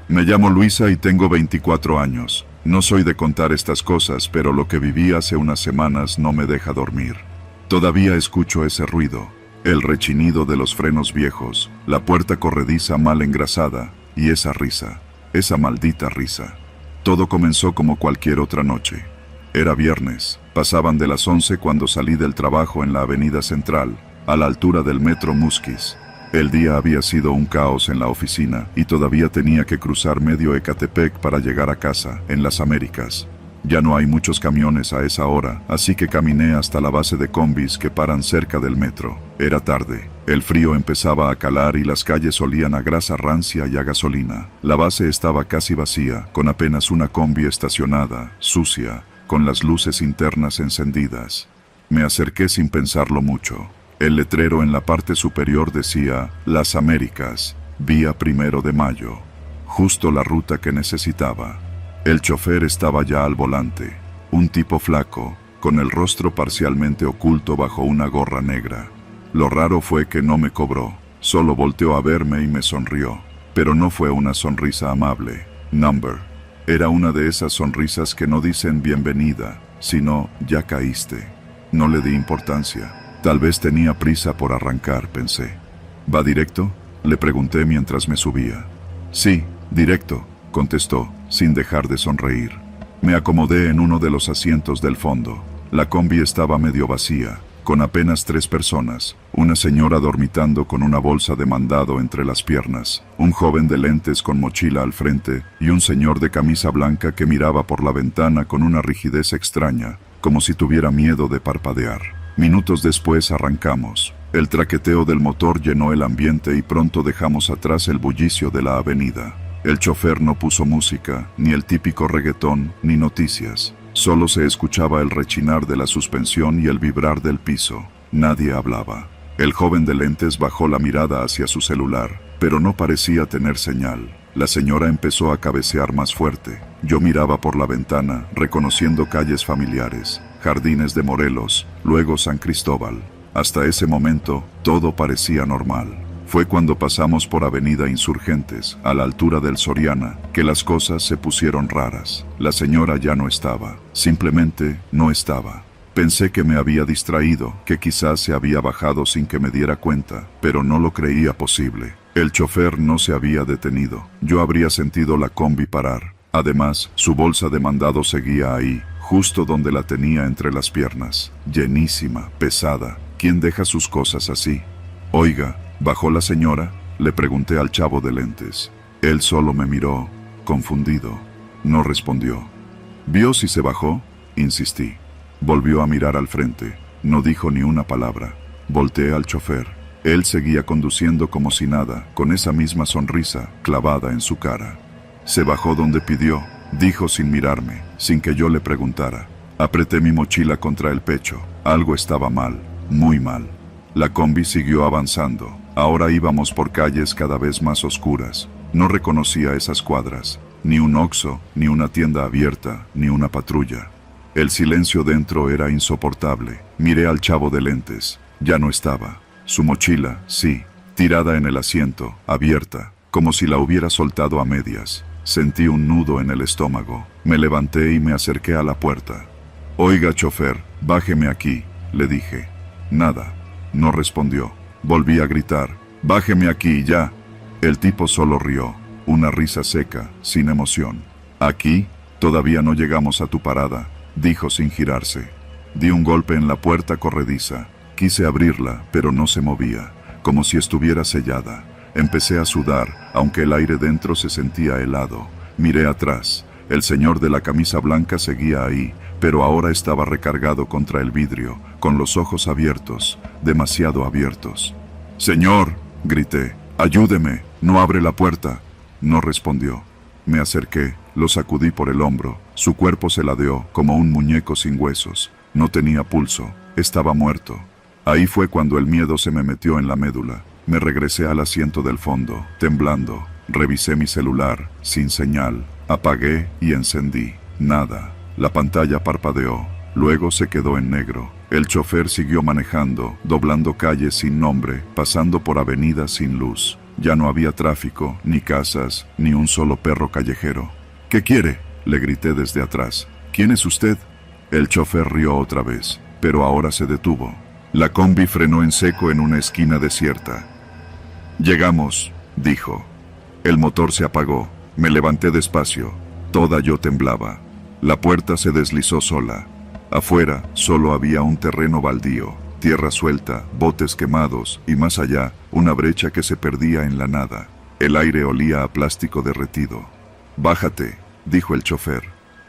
Me llamo Luisa y tengo 24 años. No soy de contar estas cosas, pero lo que viví hace unas semanas no me deja dormir. Todavía escucho ese ruido, el rechinido de los frenos viejos, la puerta corrediza mal engrasada y esa risa, esa maldita risa. Todo comenzó como cualquier otra noche. Era viernes, pasaban de las 11 cuando salí del trabajo en la avenida Central, a la altura del metro Musquis. El día había sido un caos en la oficina y todavía tenía que cruzar medio Ecatepec para llegar a casa, en las Américas. Ya no hay muchos camiones a esa hora, así que caminé hasta la base de combis que paran cerca del metro. Era tarde, el frío empezaba a calar y las calles olían a grasa rancia y a gasolina. La base estaba casi vacía, con apenas una combi estacionada, sucia, con las luces internas encendidas. Me acerqué sin pensarlo mucho. El letrero en la parte superior decía, Las Américas, vía 1 de Mayo. Justo la ruta que necesitaba. El chofer estaba ya al volante, un tipo flaco, con el rostro parcialmente oculto bajo una gorra negra. Lo raro fue que no me cobró, solo volteó a verme y me sonrió. Pero no fue una sonrisa amable. Number. Era una de esas sonrisas que no dicen bienvenida, sino ya caíste. No le di importancia. Tal vez tenía prisa por arrancar, pensé. ¿Va directo?, le pregunté mientras me subía. Sí, directo, contestó, sin dejar de sonreír. Me acomodé en uno de los asientos del fondo. La combi estaba medio vacía, con apenas 3 personas, una señora dormitando con una bolsa de mandado entre las piernas, un joven de lentes con mochila al frente y un señor de camisa blanca que miraba por la ventana con una rigidez extraña, como si tuviera miedo de parpadear. Minutos después arrancamos. El traqueteo del motor llenó el ambiente y pronto dejamos atrás el bullicio de la avenida. El chofer no puso música, ni el típico reggaetón, ni noticias. Solo se escuchaba el rechinar de la suspensión y el vibrar del piso. Nadie hablaba. El joven de lentes bajó la mirada hacia su celular, pero no parecía tener señal. La señora empezó a cabecear más fuerte. Yo miraba por la ventana, reconociendo calles familiares, Jardines de Morelos, luego San Cristóbal. Hasta ese momento, todo parecía normal. Fue cuando pasamos por Avenida Insurgentes, a la altura del Soriana, que las cosas se pusieron raras. La señora ya no estaba. Simplemente no estaba. Pensé que me había distraído, que quizás se había bajado sin que me diera cuenta, pero no lo creía posible. El chofer no se había detenido. Yo habría sentido la combi parar. Además, su bolsa de mandado seguía ahí, justo donde la tenía entre las piernas. Llenísima, pesada. ¿Quién deja sus cosas así? Oiga, ¿bajó la señora?, le pregunté al chavo de lentes. Él solo me miró, confundido. No respondió. ¿Vio si se bajó?, insistí. Volvió a mirar al frente. No dijo ni una palabra. Volteé al chofer. Él seguía conduciendo como si nada, con esa misma sonrisa clavada en su cara. Se bajó donde pidió, dijo sin mirarme, sin que yo le preguntara. Apreté mi mochila contra el pecho. Algo estaba mal, muy mal. La combi siguió avanzando. Ahora íbamos por calles cada vez más oscuras. No reconocía esas cuadras. Ni un Oxxo, ni una tienda abierta, ni una patrulla. El silencio dentro era insoportable. Miré al chavo de lentes. Ya no estaba. Su mochila, sí, tirada en el asiento, abierta, como si la hubiera soltado a medias. Sentí un nudo en el estómago. Me levanté y me acerqué a la puerta. Oiga, chofer, bájeme aquí, le dije. Nada. No respondió. Volví a gritar. Bájeme aquí, ya. El tipo solo rió. Una risa seca, sin emoción. Aquí, todavía no llegamos a tu parada, dijo sin girarse. Di un golpe en la puerta corrediza. Quise abrirla, pero no se movía, como si estuviera sellada. Empecé a sudar, aunque el aire dentro se sentía helado. Miré atrás. El señor de la camisa blanca seguía ahí, pero ahora estaba recargado contra el vidrio, con los ojos abiertos, demasiado abiertos. «Señor», grité, «ayúdeme, no abre la puerta». No respondió. Me acerqué, lo sacudí por el hombro. Su cuerpo se ladeó, como un muñeco sin huesos. No tenía pulso, estaba muerto. Ahí fue cuando el miedo se me metió en la médula. Me regresé al asiento del fondo, temblando. Revisé mi celular, sin señal. Apagué y encendí. Nada. La pantalla parpadeó. Luego se quedó en negro. El chofer siguió manejando, doblando calles sin nombre, pasando por avenidas sin luz. Ya no había tráfico, ni casas, ni un solo perro callejero. ¿Qué quiere?, le grité desde atrás. ¿Quién es usted? El chofer rió otra vez, pero ahora se detuvo. La combi frenó en seco en una esquina desierta. Llegamos, dijo. El motor se apagó. Me levanté despacio. Toda yo temblaba. La puerta se deslizó sola. Afuera solo había un terreno baldío, tierra suelta, botes quemados y más allá, una brecha que se perdía en la nada. El aire olía a plástico derretido. «Bájate», dijo el chofer.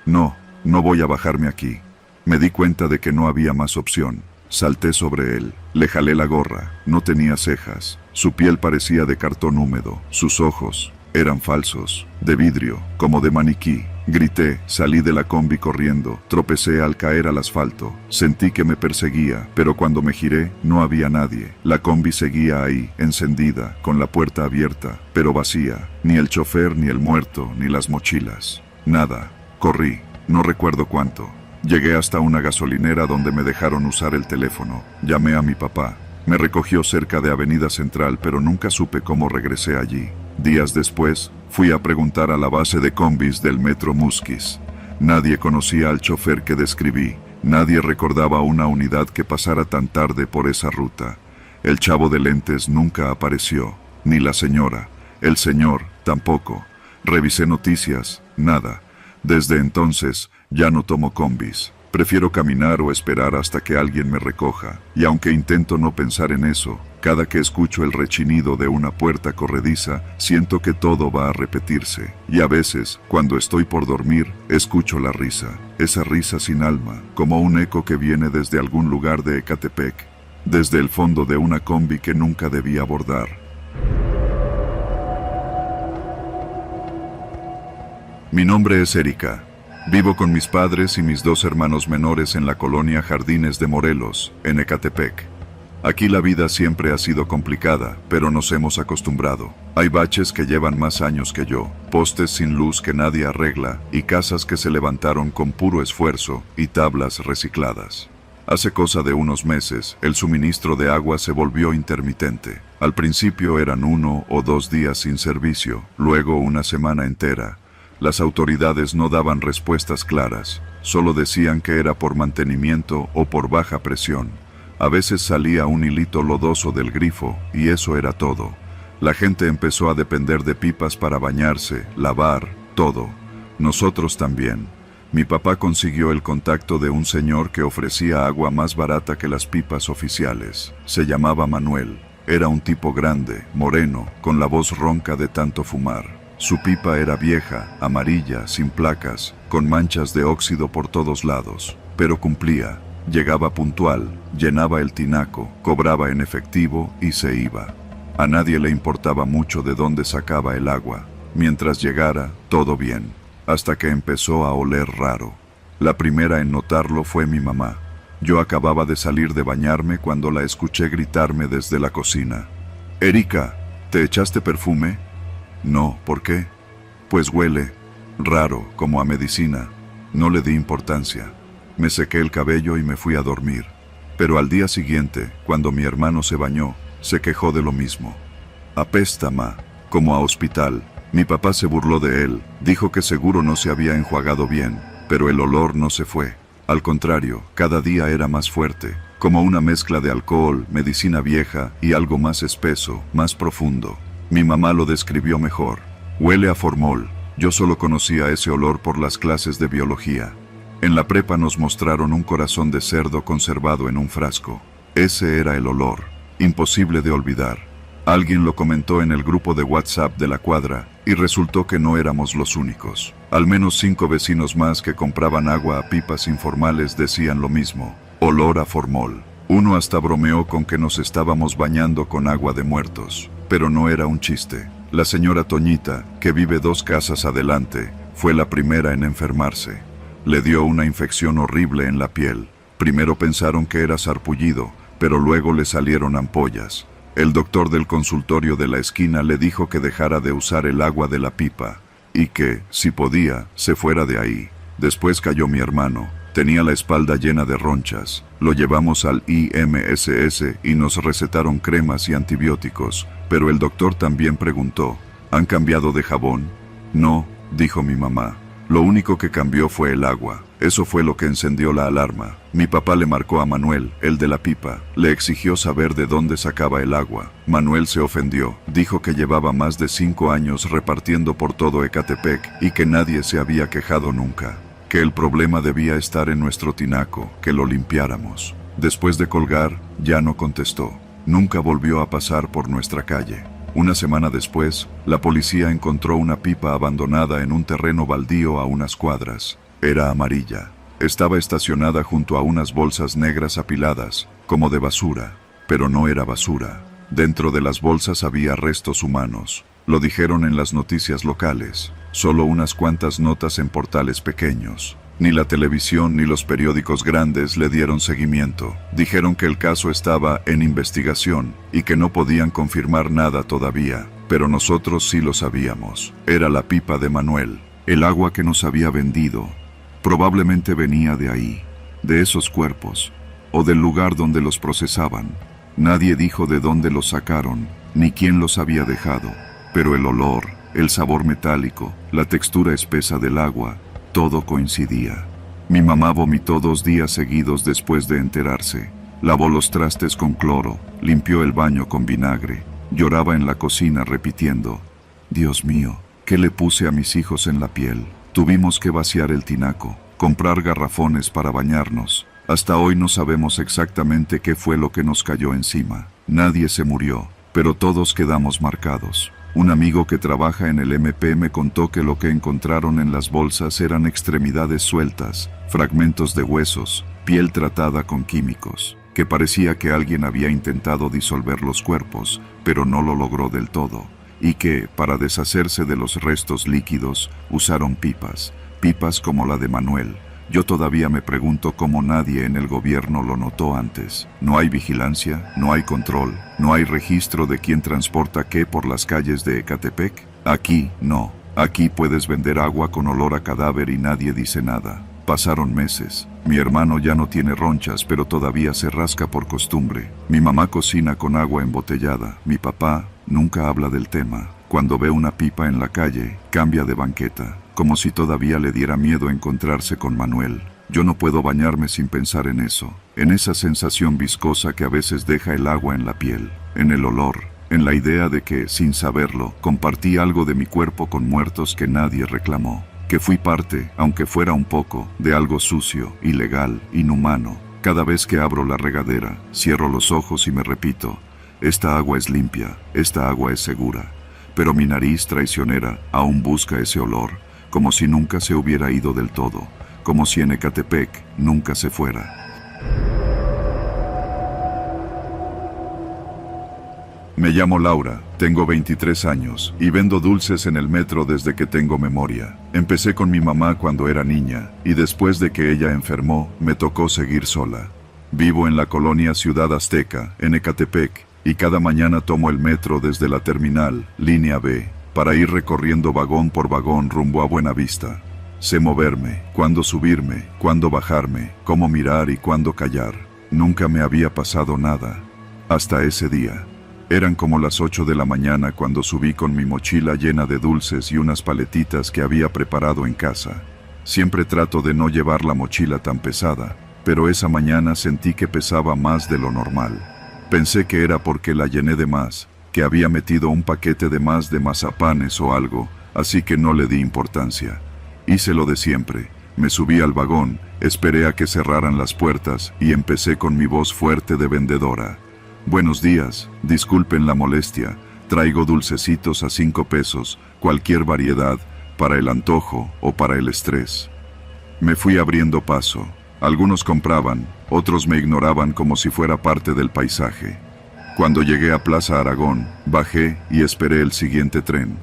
«No, no voy a bajarme aquí». Me di cuenta de que no había más opción. Salté sobre él, le jalé la gorra, no tenía cejas, su piel parecía de cartón húmedo, sus ojos eran falsos, de vidrio, como de maniquí. Grité, salí de la combi corriendo, tropecé al caer al asfalto, sentí que me perseguía, pero cuando me giré, no había nadie. La combi seguía ahí, encendida, con la puerta abierta, pero vacía, ni el chofer, ni el muerto, ni las mochilas. Nada. Corrí, no recuerdo cuánto. Llegué hasta una gasolinera donde me dejaron usar el teléfono. Llamé a mi papá. Me recogió cerca de Avenida Central, pero nunca supe cómo regresé allí. Días después, fui a preguntar a la base de combis del metro Musquis. Nadie conocía al chofer que describí. Nadie recordaba una unidad que pasara tan tarde por esa ruta. El chavo de lentes nunca apareció, ni la señora. El señor tampoco. Revisé noticias, nada. Desde entonces, ya no tomo combis. Prefiero caminar o esperar hasta que alguien me recoja. Y aunque intento no pensar en eso, cada que escucho el rechinido de una puerta corrediza, siento que todo va a repetirse. Y a veces, cuando estoy por dormir, escucho la risa. Esa risa sin alma, como un eco que viene desde algún lugar de Ecatepec. Desde el fondo de una combi que nunca debí abordar. Mi nombre es Erika. Vivo con mis padres y mis dos hermanos menores en la colonia Jardines de Morelos, en Ecatepec. Aquí la vida siempre ha sido complicada, pero nos hemos acostumbrado. Hay baches que llevan más años que yo, postes sin luz que nadie arregla y casas que se levantaron con puro esfuerzo y tablas recicladas. Hace cosa de unos meses, el suministro de agua se volvió intermitente. Al principio eran 1 o 2 días sin servicio, luego una semana entera. Las autoridades no daban respuestas claras, solo decían que era por mantenimiento o por baja presión. A veces salía un hilito lodoso del grifo y eso era todo. La gente empezó a depender de pipas para bañarse, lavar, todo. Nosotros también. Mi papá consiguió el contacto de un señor que ofrecía agua más barata que las pipas oficiales. Se llamaba Manuel. Era un tipo grande, moreno, con la voz ronca de tanto fumar. Su pipa era vieja, amarilla, sin placas, con manchas de óxido por todos lados, pero cumplía. Llegaba puntual, llenaba el tinaco, cobraba en efectivo y se iba. A nadie le importaba mucho de dónde sacaba el agua. Mientras llegara, todo bien, hasta que empezó a oler raro. La primera en notarlo fue mi mamá. Yo acababa de salir de bañarme cuando la escuché gritarme desde la cocina. «Erika, ¿te echaste perfume?» «No, ¿por qué?» «Pues huele raro, como a medicina». No le di importancia. Me sequé el cabello y me fui a dormir. Pero al día siguiente, cuando mi hermano se bañó, se quejó de lo mismo. «Apesta, ma, como a hospital». Mi papá se burló de él, dijo que seguro no se había enjuagado bien, pero el olor no se fue. Al contrario, cada día era más fuerte, como una mezcla de alcohol, medicina vieja y algo más espeso, más profundo. Mi mamá lo describió mejor. «Huele a formol». Yo solo conocía ese olor por las clases de biología. En la prepa nos mostraron un corazón de cerdo conservado en un frasco. Ese era el olor, imposible de olvidar. Alguien lo comentó en el grupo de WhatsApp de la cuadra y resultó que no éramos los únicos. Al menos 5 vecinos más que compraban agua a pipas informales decían lo mismo: olor a formol. Uno hasta bromeó con que nos estábamos bañando con agua de muertos. Pero no era un chiste. La señora Toñita, que vive 2 casas adelante, fue la primera en enfermarse. Le dio una infección horrible en la piel. Primero pensaron que era sarpullido, pero luego le salieron ampollas. El doctor del consultorio de la esquina le dijo que dejara de usar el agua de la pipa y que, si podía, se fuera de ahí. Después cayó mi hermano. Tenía la espalda llena de ronchas. Lo llevamos al IMSS y nos recetaron cremas y antibióticos, pero el doctor también preguntó, ¿han cambiado de jabón? No, dijo mi mamá. Lo único que cambió fue el agua. Eso fue lo que encendió la alarma. Mi papá le marcó a Manuel, el de la pipa. Le exigió saber de dónde sacaba el agua. Manuel se ofendió. Dijo que llevaba más de 5 años repartiendo por todo Ecatepec y que nadie se había quejado nunca. Que el problema debía estar en nuestro tinaco, que lo limpiáramos. Después de colgar, ya no contestó. Nunca volvió a pasar por nuestra calle. Una semana después, la policía encontró una pipa abandonada en un terreno baldío a unas cuadras. Era amarilla. Estaba estacionada junto a unas bolsas negras apiladas, como de basura, pero no era basura. Dentro de las bolsas había restos humanos. Lo dijeron en las noticias locales. Solo unas cuantas notas en portales pequeños. Ni la televisión ni los periódicos grandes le dieron seguimiento. Dijeron que el caso estaba en investigación y que no podían confirmar nada todavía. Pero nosotros sí lo sabíamos. Era la pipa de Manuel. El agua que nos había vendido. Probablemente venía de ahí, de esos cuerpos, o del lugar donde los procesaban. Nadie dijo de dónde los sacaron, ni quién los había dejado. Pero el olor, el sabor metálico, la textura espesa del agua, todo coincidía. Mi mamá vomitó 2 días seguidos después de enterarse. Lavó los trastes con cloro, limpió el baño con vinagre. Lloraba en la cocina repitiendo, «Dios mío, ¿qué le puse a mis hijos en la piel?» Tuvimos que vaciar el tinaco, comprar garrafones para bañarnos. Hasta hoy no sabemos exactamente qué fue lo que nos cayó encima. Nadie se murió, pero todos quedamos marcados. Un amigo que trabaja en el MP me contó que lo que encontraron en las bolsas eran extremidades sueltas, fragmentos de huesos, piel tratada con químicos, que parecía que alguien había intentado disolver los cuerpos, pero no lo logró del todo, y que, para deshacerse de los restos líquidos, usaron pipas como la de Manuel. Yo todavía me pregunto cómo nadie en el gobierno lo notó antes. No hay vigilancia, no hay control, no hay registro de quién transporta qué por las calles de Ecatepec. Aquí, no. Aquí puedes vender agua con olor a cadáver y nadie dice nada. Pasaron meses. Mi hermano ya no tiene ronchas, pero todavía se rasca por costumbre. Mi mamá cocina con agua embotellada. Mi papá nunca habla del tema. Cuando ve una pipa en la calle, cambia de banqueta, como si todavía le diera miedo encontrarse con Manuel. Yo no puedo bañarme sin pensar en eso, en esa sensación viscosa que a veces deja el agua en la piel, en el olor, en la idea de que, sin saberlo, compartí algo de mi cuerpo con muertos que nadie reclamó, que fui parte, aunque fuera un poco, de algo sucio, ilegal, inhumano. Cada vez que abro la regadera, cierro los ojos y me repito, esta agua es limpia, esta agua es segura. Pero mi nariz traicionera aún busca ese olor, como si nunca se hubiera ido del todo, como si en Ecatepec nunca se fuera. Me llamo Laura, tengo 23 años y vendo dulces en el metro desde que tengo memoria. Empecé con mi mamá cuando era niña y después de que ella enfermó, me tocó seguir sola. Vivo en la colonia Ciudad Azteca, en Ecatepec, y cada mañana tomo el metro desde la terminal, línea B, para ir recorriendo vagón por vagón rumbo a Buenavista. Sé moverme, cuándo subirme, cuándo bajarme, cómo mirar y cuándo callar. Nunca me había pasado nada. Hasta ese día. Eran como las 8 de la mañana cuando subí con mi mochila llena de dulces y unas paletitas que había preparado en casa. Siempre trato de no llevar la mochila tan pesada, pero esa mañana sentí que pesaba más de lo normal. Pensé que era porque la llené de más, que había metido un paquete de más de mazapanes o algo, así que no le di importancia. Hice lo de siempre, me subí al vagón, esperé a que cerraran las puertas y empecé con mi voz fuerte de vendedora. Buenos días, disculpen la molestia, traigo dulcecitos a 5 pesos, cualquier variedad, para el antojo o para el estrés. Me fui abriendo paso. Algunos compraban, otros me ignoraban como si fuera parte del paisaje. Cuando llegué a Plaza Aragón, bajé y esperé el siguiente tren.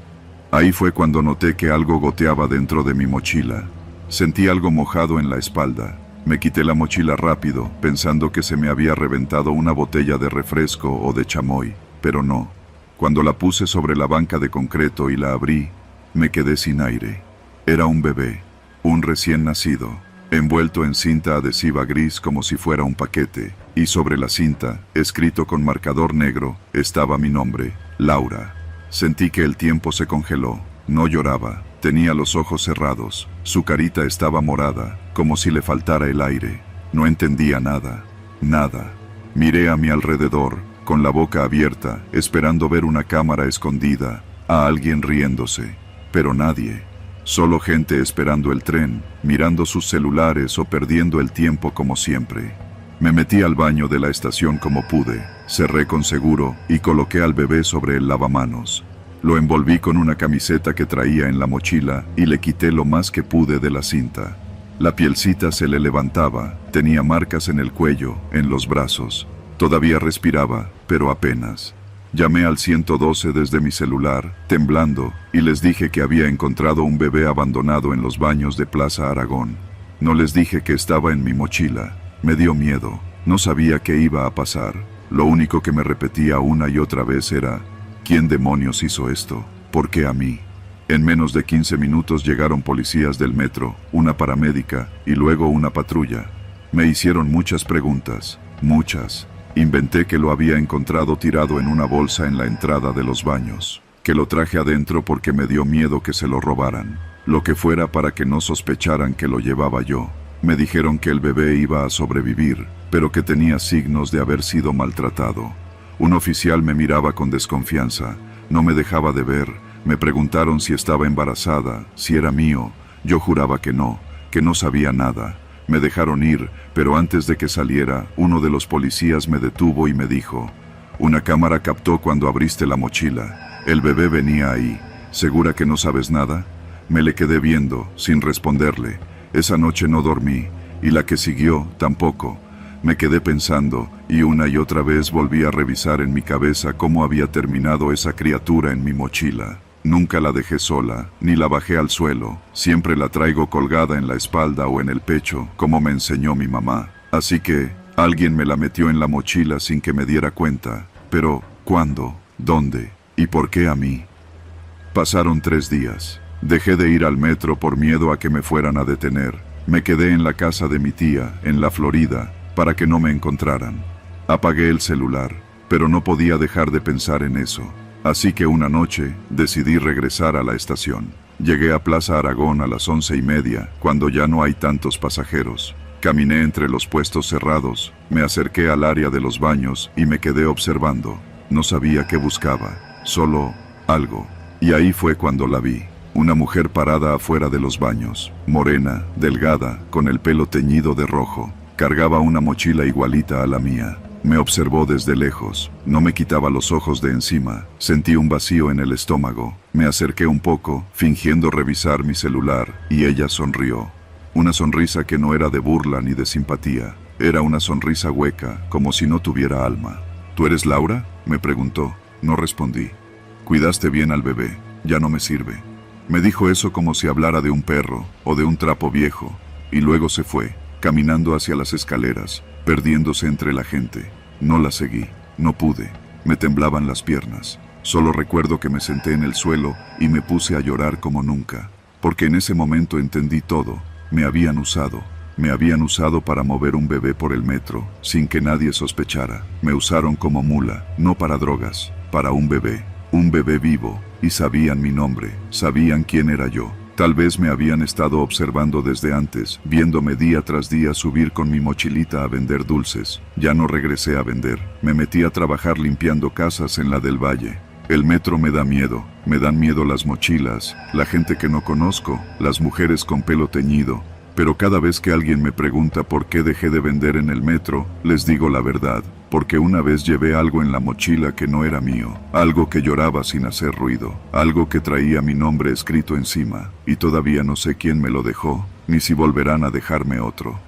Ahí fue cuando noté que algo goteaba dentro de mi mochila. Sentí algo mojado en la espalda. Me quité la mochila rápido, pensando que se me había reventado una botella de refresco o de chamoy, pero no. Cuando la puse sobre la banca de concreto y la abrí, me quedé sin aire. Era un bebé, un recién nacido. envuelto en cinta adhesiva gris como si fuera un paquete, y sobre la cinta, escrito con marcador negro, estaba mi nombre, Laura. Sentí que el tiempo se congeló. No lloraba, tenía los ojos cerrados, su carita estaba morada, como si le faltara el aire. No entendía nada, nada. Miré a mi alrededor, con la boca abierta, esperando ver una cámara escondida, a alguien riéndose, pero nadie. Solo gente esperando el tren, mirando sus celulares o perdiendo el tiempo como siempre. Me metí al baño de la estación como pude, cerré con seguro y coloqué al bebé sobre el lavamanos. Lo envolví con una camiseta que traía en la mochila y le quité lo más que pude de la cinta. La pielcita se le levantaba, tenía marcas en el cuello, en los brazos. Todavía respiraba, pero apenas. Llamé al 112 desde mi celular, temblando, y les dije que había encontrado un bebé abandonado en los baños de Plaza Aragón. No les dije que estaba en mi mochila. Me dio miedo. No sabía qué iba a pasar. Lo único que me repetía una y otra vez era: ¿quién demonios hizo esto? ¿Por qué a mí? En menos de 15 minutos llegaron policías del metro, una paramédica y luego una patrulla. Me hicieron muchas preguntas, muchas. Inventé que lo había encontrado tirado en una bolsa en la entrada de los baños, que lo traje adentro porque me dio miedo que se lo robaran, lo que fuera para que no sospecharan que lo llevaba yo. Me dijeron que el bebé iba a sobrevivir, pero que tenía signos de haber sido maltratado. Un oficial me miraba con desconfianza, no me dejaba de ver, me preguntaron si estaba embarazada, si era mío, yo juraba que no sabía nada. Me dejaron ir, pero antes de que saliera, uno de los policías me detuvo y me dijo: «Una cámara captó cuando abriste la mochila. El bebé venía ahí. ¿Segura que no sabes nada?». Me le quedé viendo, sin responderle. Esa noche no dormí, y la que siguió, tampoco. Me quedé pensando, y una y otra vez volví a revisar en mi cabeza cómo había terminado esa criatura en mi mochila. Nunca la dejé sola, ni la bajé al suelo. Siempre la traigo colgada en la espalda o en el pecho, como me enseñó mi mamá. Así que, alguien me la metió en la mochila sin que me diera cuenta. Pero, ¿cuándo? ¿Dónde? ¿Y por qué a mí? Pasaron 3 días. Dejé de ir al metro por miedo a que me fueran a detener. Me quedé en la casa de mi tía, en la Florida, para que no me encontraran. Apagué el celular, pero no podía dejar de pensar en eso. Así que una noche decidí regresar a la estación. Llegué a Plaza Aragón a las 11:30, cuando ya no hay tantos pasajeros. Caminé entre los puestos cerrados, me acerqué al área de los baños y me quedé observando. No sabía qué buscaba, solo algo. Y ahí fue cuando la vi. Una mujer parada afuera de los baños, morena, delgada, con el pelo teñido de rojo. Cargaba una mochila igualita a la mía. Me observó desde lejos, no me quitaba los ojos de encima, sentí un vacío en el estómago, me acerqué un poco, fingiendo revisar mi celular, y ella sonrió. Una sonrisa que no era de burla ni de simpatía, era una sonrisa hueca, como si no tuviera alma. ¿Tú eres Laura?, me preguntó. No respondí. «Cuidaste bien al bebé, ya no me sirve». Me dijo eso como si hablara de un perro, o de un trapo viejo, y luego se fue, caminando hacia las escaleras, perdiéndose entre la gente. No la seguí, no pude, me temblaban las piernas. Solo recuerdo que me senté en el suelo y me puse a llorar como nunca, porque en ese momento entendí todo. Me habían usado para mover un bebé por el metro, sin que nadie sospechara. Me usaron como mula, no para drogas, para un bebé vivo, y sabían mi nombre, sabían quién era yo. Tal vez me habían estado observando desde antes, viéndome día tras día subir con mi mochilita a vender dulces. Ya no regresé a vender, me metí a trabajar limpiando casas en la del Valle. El metro me da miedo, me dan miedo las mochilas, la gente que no conozco, las mujeres con pelo teñido. Pero cada vez que alguien me pregunta por qué dejé de vender en el metro, les digo la verdad, porque una vez llevé algo en la mochila que no era mío, algo que lloraba sin hacer ruido, algo que traía mi nombre escrito encima, y todavía no sé quién me lo dejó, ni si volverán a dejarme otro.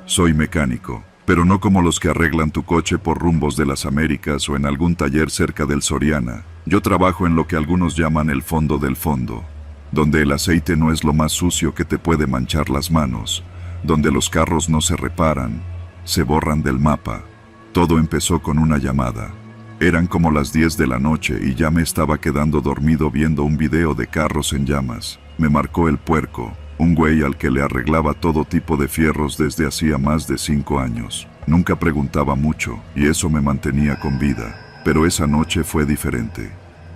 Soy mecánico, pero no como los que arreglan tu coche por rumbos de las Américas o en algún taller cerca del Soriana. Yo trabajo en lo que algunos llaman el fondo del fondo, donde el aceite no es lo más sucio que te puede manchar las manos, donde los carros no se reparan, se borran del mapa. Todo empezó con una llamada. Eran como las 10 de la noche y ya me estaba quedando dormido viendo un video de carros en llamas. Me marcó el puerco, un güey al que le arreglaba todo tipo de fierros desde hacía más de 5 años. Nunca preguntaba mucho y eso me mantenía con vida, pero esa noche fue diferente.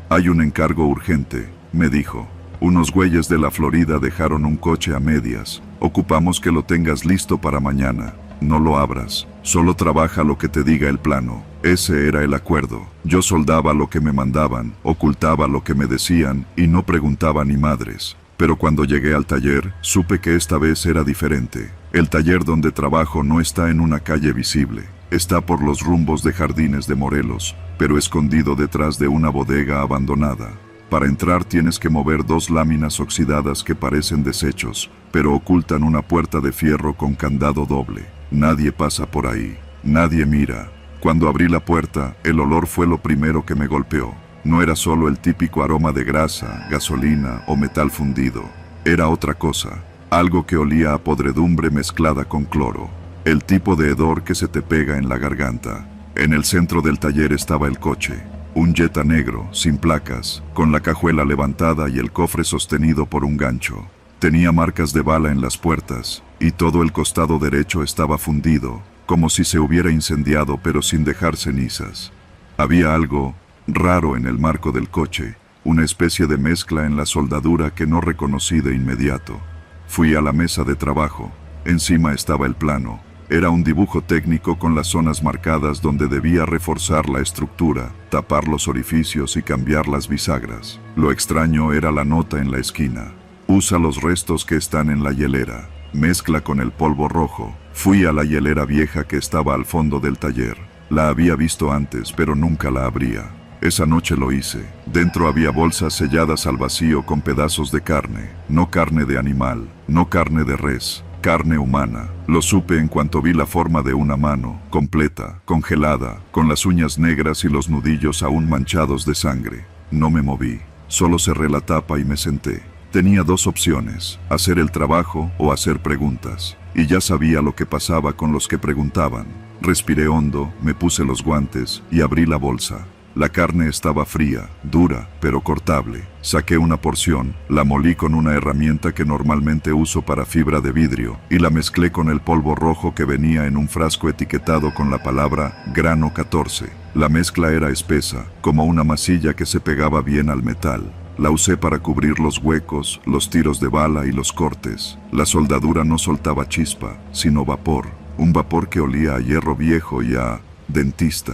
Hay un encargo urgente, me dijo. Unos güeyes de la Florida dejaron un coche a medias. Ocupamos que lo tengas listo para mañana. No lo abras, solo trabaja lo que te diga el plano. Ese era el acuerdo. Yo soldaba lo que me mandaban, ocultaba lo que me decían y no preguntaba ni madres. Pero cuando llegué al taller, supe que esta vez era diferente. El taller donde trabajo no está en una calle visible. Está por los rumbos de Jardines de Morelos, pero escondido detrás de una bodega abandonada. Para entrar tienes que mover 2 láminas oxidadas que parecen desechos, pero ocultan una puerta de fierro con candado doble. Nadie pasa por ahí, nadie mira. Cuando abrí la puerta, el olor fue lo primero que me golpeó. No era solo el típico aroma de grasa, gasolina o metal fundido. Era otra cosa, algo que olía a podredumbre mezclada con cloro. El tipo de hedor que se te pega en la garganta. En el centro del taller estaba el coche. Un Jetta negro, sin placas, con la cajuela levantada y el cofre sostenido por un gancho. Tenía marcas de bala en las puertas, y todo el costado derecho estaba fundido, como si se hubiera incendiado pero sin dejar cenizas. Había algo raro en el marco del coche, una especie de mezcla en la soldadura que no reconocí de inmediato. Fui a la mesa de trabajo. Encima estaba el plano. Era un dibujo técnico con las zonas marcadas donde debía reforzar la estructura, tapar los orificios y cambiar las bisagras. Lo extraño era la nota en la esquina. Usa los restos que están en la hielera. Mezcla con el polvo rojo. Fui a la hielera vieja que estaba al fondo del taller. La había visto antes, pero nunca la abría. Esa noche lo hice. Dentro había bolsas selladas al vacío con pedazos de carne. No carne de animal, no carne de res, carne humana. Lo supe en cuanto vi la forma de una mano, completa, congelada, con las uñas negras y los nudillos aún manchados de sangre. No me moví, solo cerré la tapa y me senté. Tenía 2 opciones, hacer el trabajo o hacer preguntas. Y ya sabía lo que pasaba con los que preguntaban. Respiré hondo, me puse los guantes y abrí la bolsa. La carne estaba fría, dura, pero cortable. Saqué una porción, la molí con una herramienta que normalmente uso para fibra de vidrio y la mezclé con el polvo rojo que venía en un frasco etiquetado con la palabra grano 14. La mezcla era espesa, como una masilla que se pegaba bien al metal. La usé para cubrir los huecos, los tiros de bala y los cortes. La soldadura no soltaba chispa, sino vapor. Un vapor que olía a hierro viejo y a dentista.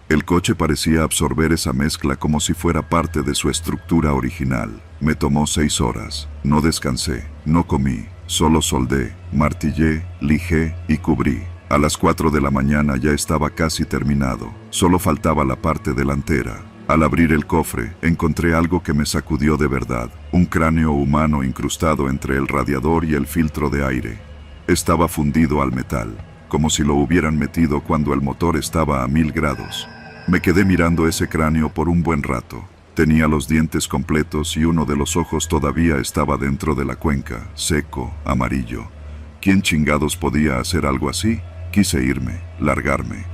El coche parecía absorber esa mezcla como si fuera parte de su estructura original. Me tomó 6 horas. No descansé, no comí, solo soldé, martillé, lijé y cubrí. A las 4 de la mañana ya estaba casi terminado. Solo faltaba la parte delantera. Al abrir el cofre, encontré algo que me sacudió de verdad. Un cráneo humano incrustado entre el radiador y el filtro de aire. Estaba fundido al metal, como si lo hubieran metido cuando el motor estaba a 1000 grados. Me quedé mirando ese cráneo por un buen rato. Tenía los dientes completos y uno de los ojos todavía estaba dentro de la cuenca, seco, amarillo. ¿Quién chingados podía hacer algo así? Quise irme, largarme.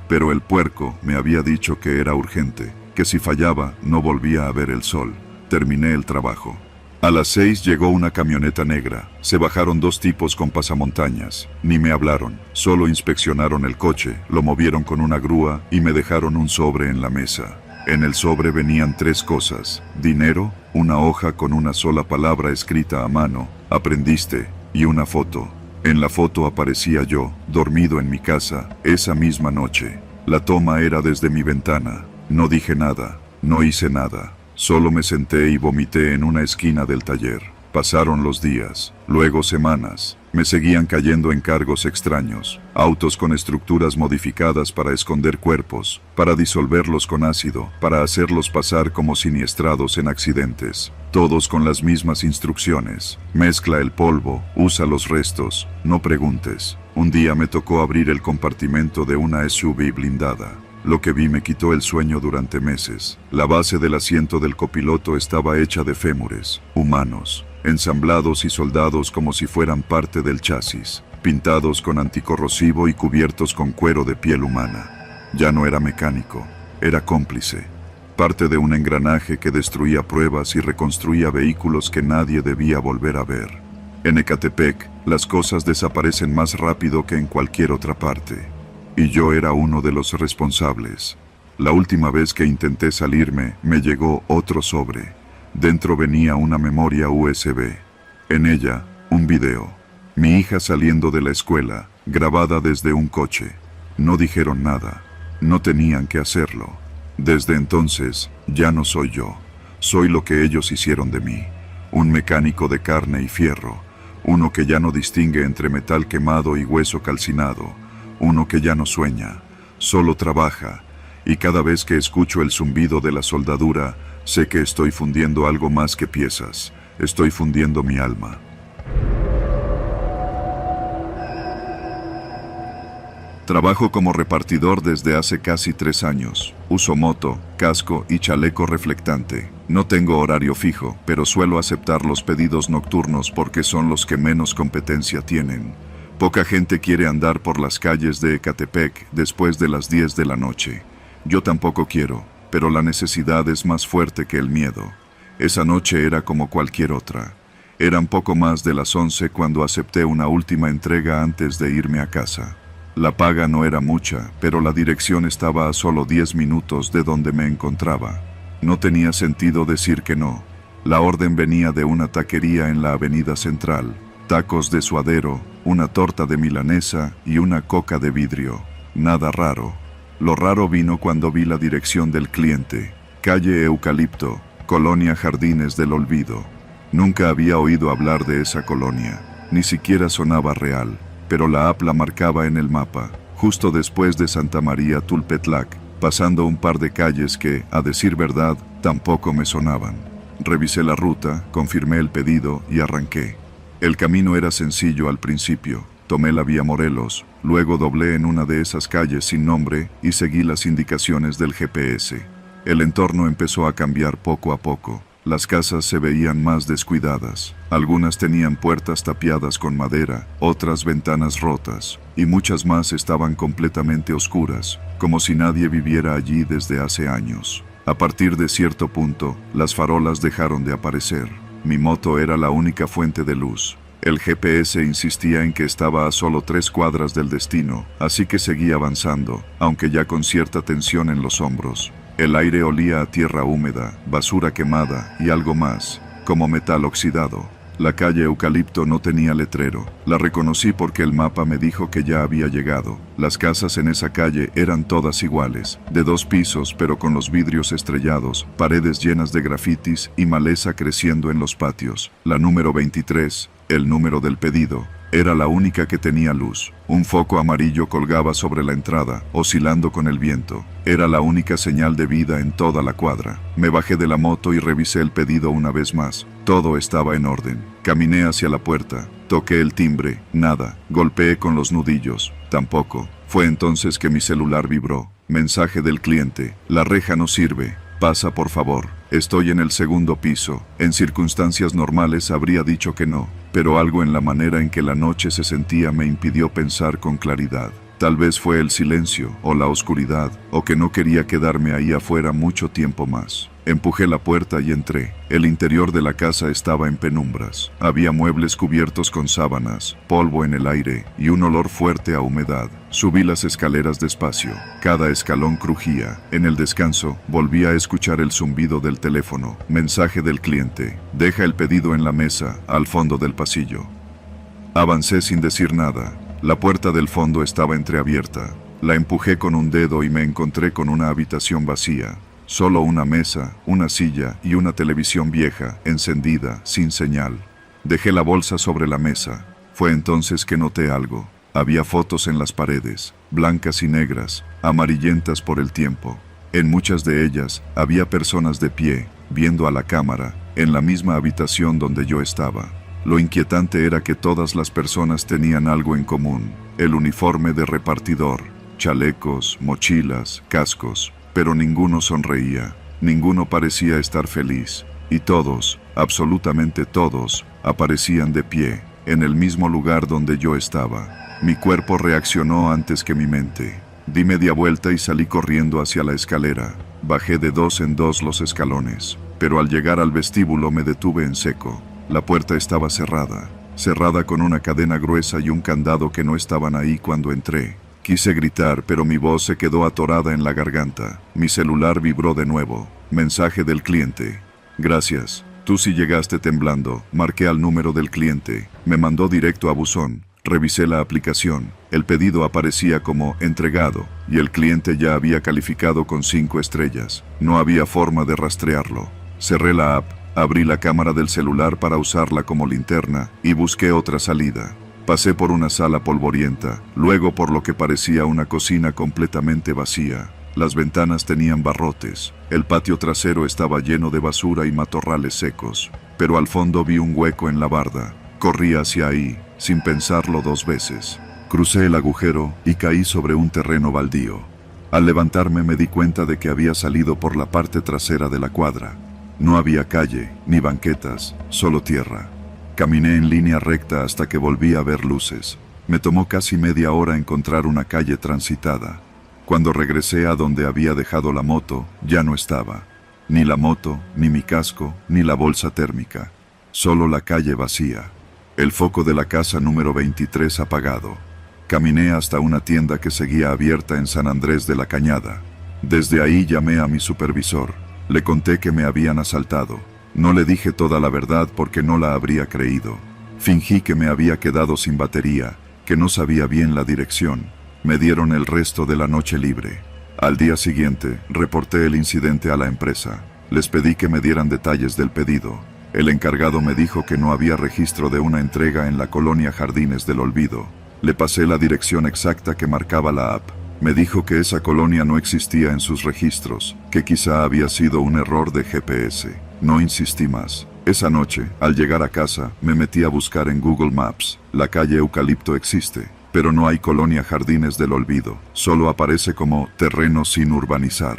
Pero el puerco me había dicho que era urgente, que si fallaba no volvía a ver el sol. Terminé el trabajo. A las 6 llegó una camioneta negra. Se bajaron 2 tipos con pasamontañas. Ni me hablaron, solo inspeccionaron el coche, lo movieron con una grúa y me dejaron un sobre en la mesa. En el sobre venían 3 cosas: dinero, una hoja con una sola palabra escrita a mano, aprendiste, y una foto. En la foto aparecía yo, dormido en mi casa, esa misma noche. La toma era desde mi ventana. No dije nada, no hice nada. Solo me senté y vomité en una esquina del taller. Pasaron los días, luego semanas. Me seguían cayendo encargos extraños. Autos con estructuras modificadas para esconder cuerpos, para disolverlos con ácido, para hacerlos pasar como siniestrados en accidentes. Todos con las mismas instrucciones. Mezcla el polvo, usa los restos, no preguntes. Un día me tocó abrir el compartimento de una SUV blindada. Lo que vi me quitó el sueño durante meses. La base del asiento del copiloto estaba hecha de fémures, humanos, ensamblados y soldados como si fueran parte del chasis, pintados con anticorrosivo y cubiertos con cuero de piel humana. Ya no era mecánico, Era cómplice, parte de un engranaje que destruía pruebas y reconstruía vehículos que nadie debía volver a ver. En Ecatepec, las cosas desaparecen más rápido que en cualquier otra parte. Y yo era uno de los responsables. La última vez que intenté salirme, me llegó otro sobre. Dentro venía una memoria USB. En ella, un video. Mi hija saliendo de la escuela, grabada desde un coche. No dijeron nada. No tenían que hacerlo. Desde entonces, ya no soy yo. Soy lo que ellos hicieron de mí. Un mecánico de carne y fierro. Uno que ya no distingue entre metal quemado y hueso calcinado. Uno que ya no sueña, solo trabaja. Y cada vez que escucho el zumbido de la soldadura, sé que estoy fundiendo algo más que piezas. Estoy fundiendo mi alma. Trabajo como repartidor desde hace casi 3 años. Uso moto, casco y chaleco reflectante. No tengo horario fijo, pero suelo aceptar los pedidos nocturnos porque son los que menos competencia tienen. Poca gente quiere andar por las calles de Ecatepec después de las 10 de la noche. Yo tampoco quiero, pero la necesidad es más fuerte que el miedo. Esa noche era como cualquier otra. Eran poco más de las 11 cuando acepté una última entrega antes de irme a casa. La paga no era mucha, pero la dirección estaba a solo 10 minutos de donde me encontraba. No tenía sentido decir que no. La orden venía de una taquería en la avenida Central. Tacos de suadero, una torta de milanesa y una coca de vidrio. Nada raro. Lo raro vino cuando vi la dirección del cliente. Calle Eucalipto, Colonia Jardines del Olvido. Nunca había oído hablar de esa colonia. Ni siquiera sonaba real. Pero la app la marcaba en el mapa, justo después de Santa María Tulpetlac, pasando un par de calles que, a decir verdad, tampoco me sonaban. Revisé la ruta, confirmé el pedido y arranqué. El camino era sencillo al principio. Tomé la vía Morelos, luego doblé en una de esas calles sin nombre y seguí las indicaciones del GPS. El entorno empezó a cambiar poco a poco. Las casas se veían más descuidadas. Algunas tenían puertas tapiadas con madera, otras ventanas rotas, y muchas más estaban completamente oscuras, como si nadie viviera allí desde hace años. A partir de cierto punto, las farolas dejaron de aparecer. Mi moto era la única fuente de luz. El GPS insistía en que estaba a solo 3 cuadras del destino, así que seguí avanzando, aunque ya con cierta tensión en los hombros. El aire olía a tierra húmeda, basura quemada y algo más, como metal oxidado. La calle Eucalipto no tenía letrero. La reconocí porque el mapa me dijo que ya había llegado. Las casas en esa calle eran todas iguales, de 2 pisos pero con los vidrios estrellados, paredes llenas de grafitis y maleza creciendo en los patios. La número 23, el número del pedido, era la única que tenía luz. Un foco amarillo colgaba sobre la entrada, oscilando con el viento. Era la única señal de vida en toda la cuadra. Me bajé de la moto y revisé el pedido una vez más. Todo estaba en orden. Caminé hacia la puerta. Toqué el timbre. Nada. Golpeé con los nudillos. Tampoco. Fue entonces que mi celular vibró. Mensaje del cliente. La reja no sirve. Pasa por favor. Estoy en el 2º piso. En circunstancias normales habría dicho que no, pero algo en la manera en que la noche se sentía me impidió pensar con claridad. Tal vez fue el silencio, o la oscuridad, o que no quería quedarme ahí afuera mucho tiempo más. Empujé la puerta y entré. El interior de la casa estaba en penumbras. Había muebles cubiertos con sábanas, polvo en el aire y un olor fuerte a humedad. Subí las escaleras despacio. Cada escalón crujía. En el descanso, volví a escuchar el zumbido del teléfono. Mensaje del cliente. Deja el pedido en la mesa, al fondo del pasillo. Avancé sin decir nada. La puerta del fondo estaba entreabierta. La empujé con un dedo y me encontré con una habitación vacía. Solo una mesa, una silla y una televisión vieja, encendida, sin señal. Dejé la bolsa sobre la mesa. Fue entonces que noté algo. Había fotos en las paredes, blancas y negras, amarillentas por el tiempo. En muchas de ellas había personas de pie, viendo a la cámara, en la misma habitación donde yo estaba. Lo inquietante era que todas las personas tenían algo en común: el uniforme de repartidor, chalecos, mochilas, cascos. Pero ninguno sonreía, ninguno parecía estar feliz, y todos, absolutamente todos, aparecían de pie, en el mismo lugar donde yo estaba. Mi cuerpo reaccionó antes que mi mente. Di media vuelta y salí corriendo hacia la escalera. Bajé de 2 en 2 los escalones, pero al llegar al vestíbulo me detuve en seco. La puerta estaba cerrada con una cadena gruesa y un candado que no estaban ahí cuando entré. Quise gritar, pero mi voz se quedó atorada en la garganta. Mi celular vibró de nuevo. Mensaje del cliente. Gracias. Tú sí llegaste temblando. Marqué al número del cliente. Me mandó directo a buzón. Revisé la aplicación. El pedido aparecía como entregado y el cliente ya había calificado con 5 estrellas. No había forma de rastrearlo. Cerré la app, abrí la cámara del celular para usarla como linterna y busqué otra salida. Pasé por una sala polvorienta, luego por lo que parecía una cocina completamente vacía. Las ventanas tenían barrotes. El patio trasero estaba lleno de basura y matorrales secos. Pero al fondo vi un hueco en la barda. Corrí hacia ahí, sin pensarlo 2 veces. Crucé el agujero y caí sobre un terreno baldío. Al levantarme me di cuenta de que había salido por la parte trasera de la cuadra. No había calle, ni banquetas, solo tierra. Caminé en línea recta hasta que volví a ver luces. Me tomó casi media hora encontrar una calle transitada. Cuando regresé a donde había dejado la moto, ya no estaba. Ni la moto, ni mi casco, ni la bolsa térmica. Solo la calle vacía. El foco de la casa número 23 apagado. Caminé hasta una tienda que seguía abierta en San Andrés de la Cañada. Desde ahí llamé a mi supervisor. Le conté que me habían asaltado. No le dije toda la verdad porque no la habría creído. Fingí que me había quedado sin batería, que no sabía bien la dirección. Me dieron el resto de la noche libre. Al día siguiente, reporté el incidente a la empresa. Les pedí que me dieran detalles del pedido. El encargado me dijo que no había registro de una entrega en la colonia Jardines del Olvido. Le pasé la dirección exacta que marcaba la app. Me dijo que esa colonia no existía en sus registros, que quizá había sido un error de GPS. No insistí más. Esa noche, al llegar a casa, me metí a buscar en Google Maps. La calle Eucalipto existe, pero no hay colonia Jardines del Olvido. Solo aparece como terreno sin urbanizar.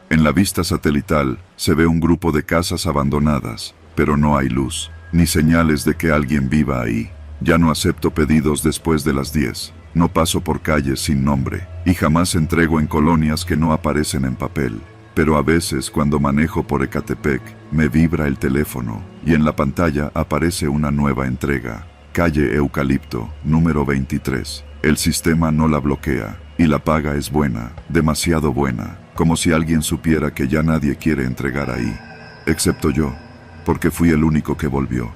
En la vista satelital, se ve un grupo de casas abandonadas, pero no hay luz, ni señales de que alguien viva ahí. Ya no acepto pedidos después de las 10. No paso por calles sin nombre, y jamás entrego en colonias que no aparecen en papel. Pero a veces cuando manejo por Ecatepec, me vibra el teléfono, y en la pantalla aparece una nueva entrega. Calle Eucalipto, número 23. El sistema no la bloquea, y la paga es buena, demasiado buena, como si alguien supiera que ya nadie quiere entregar ahí. Excepto yo, porque fui el único que volvió.